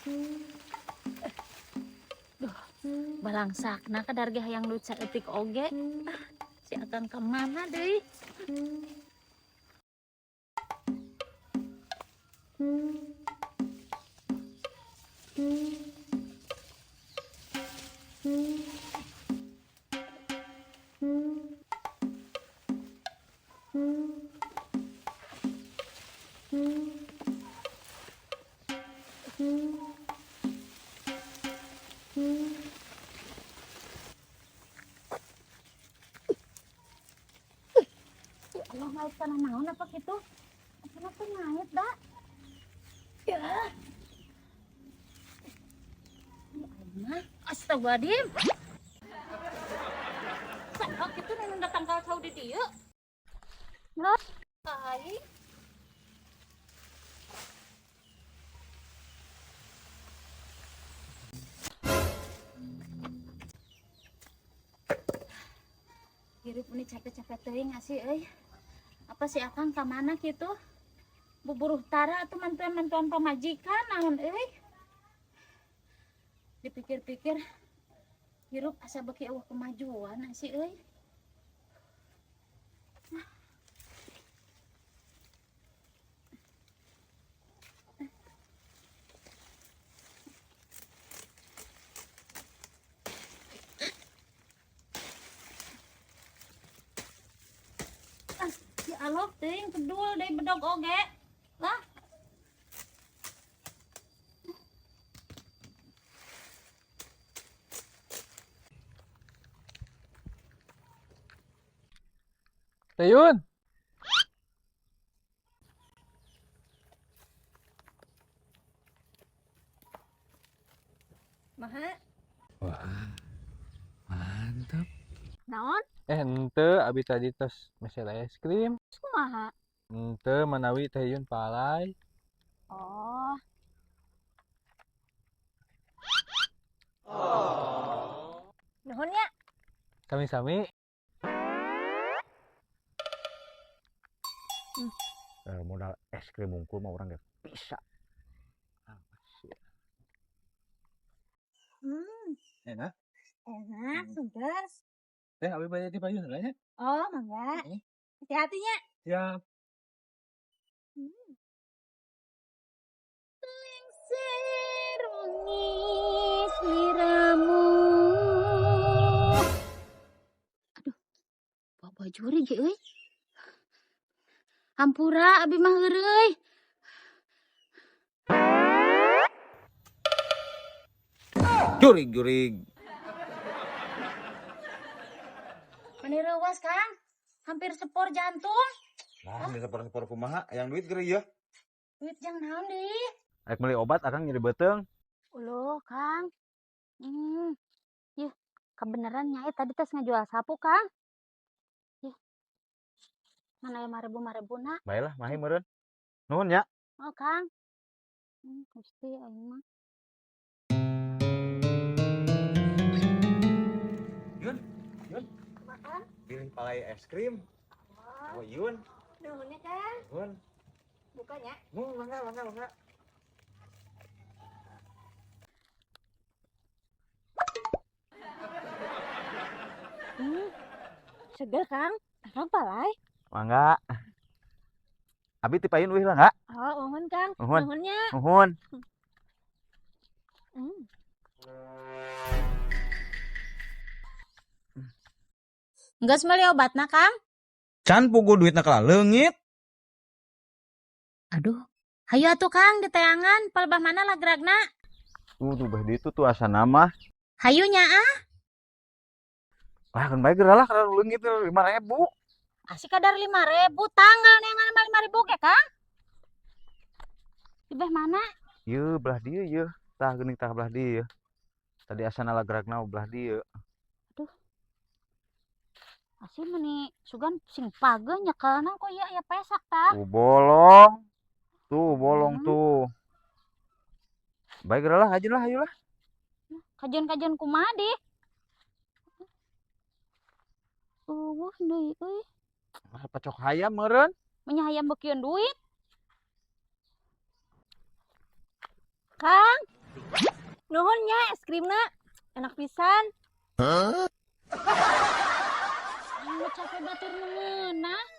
Duh, balangsakna kadar ge hayang luca etik oge. Si Akang kemana deui? Ya Allah, ngait kana naon apa kitu? Apa teh ngait da? Ya. Ya Allah, astagfirullahaladzim. Saha kitu nenek datang ka kau di dieu? Lah, ai. Hirup ini capek-capek teuing ngasih euy. Apa sih Akang ka mana kitu? Buburuh tara atuh mantuan-mantuan pamajikan naon euy. Dipikir-pikir hirup asa beki eueuh kemajuan sih euy. Ya Allah, ting kedul deui bedog oge. Lah. Tayun, Maha, wah, mantap. naon? Ente abi tadi tos mesel es krim. Kumaha? Ente manawi Tayun palai. Oh, nuhun ya. Sami-sami. Modal es krim mungkul mah orang gak bisa. Enak. Enak, seger. Teh abi bayar di Payun lah ya. Oh, mangga. Hati-hatinya. Siap. Lengser mengis liramu. Aduh, bawa baju ge euy. Hampura abi mah heureuy. Jurig. Mani reuwas, Kang. Hampir sepor jantung. Nah, ini sepor-sepor kumaha yang duit geueuh ya. Duit jang naon deui? Rek beli obat akang nyeri beuteung. Uluh, Kang. Yeuh, kebeneran nyai tadi tes ngejual sapu, Kang. Yeuh. Mana ya 5.000 nak? Baiklah, mahi meureun. Nuhun ya. Oh, Kang. Gusti aing mah. Yun, Makan? pilih palai es krim. Oh, Yun. Nuhun ya, Kang. Nuhun. Bukanya. Mangga. Seger, Kang. Akang palai. Mangga. Abi ti Payun eueuh lah enggak? Oh, nuhun, Kang. Nuhun. Nuhunnya. Nuhun. Enggak semeli obatna, Kang. Can pugu duitna ka leungit. Aduh. Hayu atuh, Kang, di teangan. Palebah mana lagragna? Tuh bah ditu tuh asa nama. Hayu nyaa. Wah, kan bae geuralah karena leungit 5.000. Asik kadar 5.000. Tanggal neangan 5.000 ke, Kang. Di beh mana? Ieu belah dieu ieu. Tah geuning tah belah dieu. Tadi asana lagragna belah dieu. Asih meni sugan sing page nyekelna kok ieu aya pesak tah. Bolong. Tuh, bolong tuh. Baik geuralah, hajin lah, ayolah. Kajian-kajian kumaha di? Wah, deui euy. Pacok hayam meureun. Nya hayam beukeun duit. Kang, Nuhunnya es krimna enak pisan. Anu capek batur nu meunang.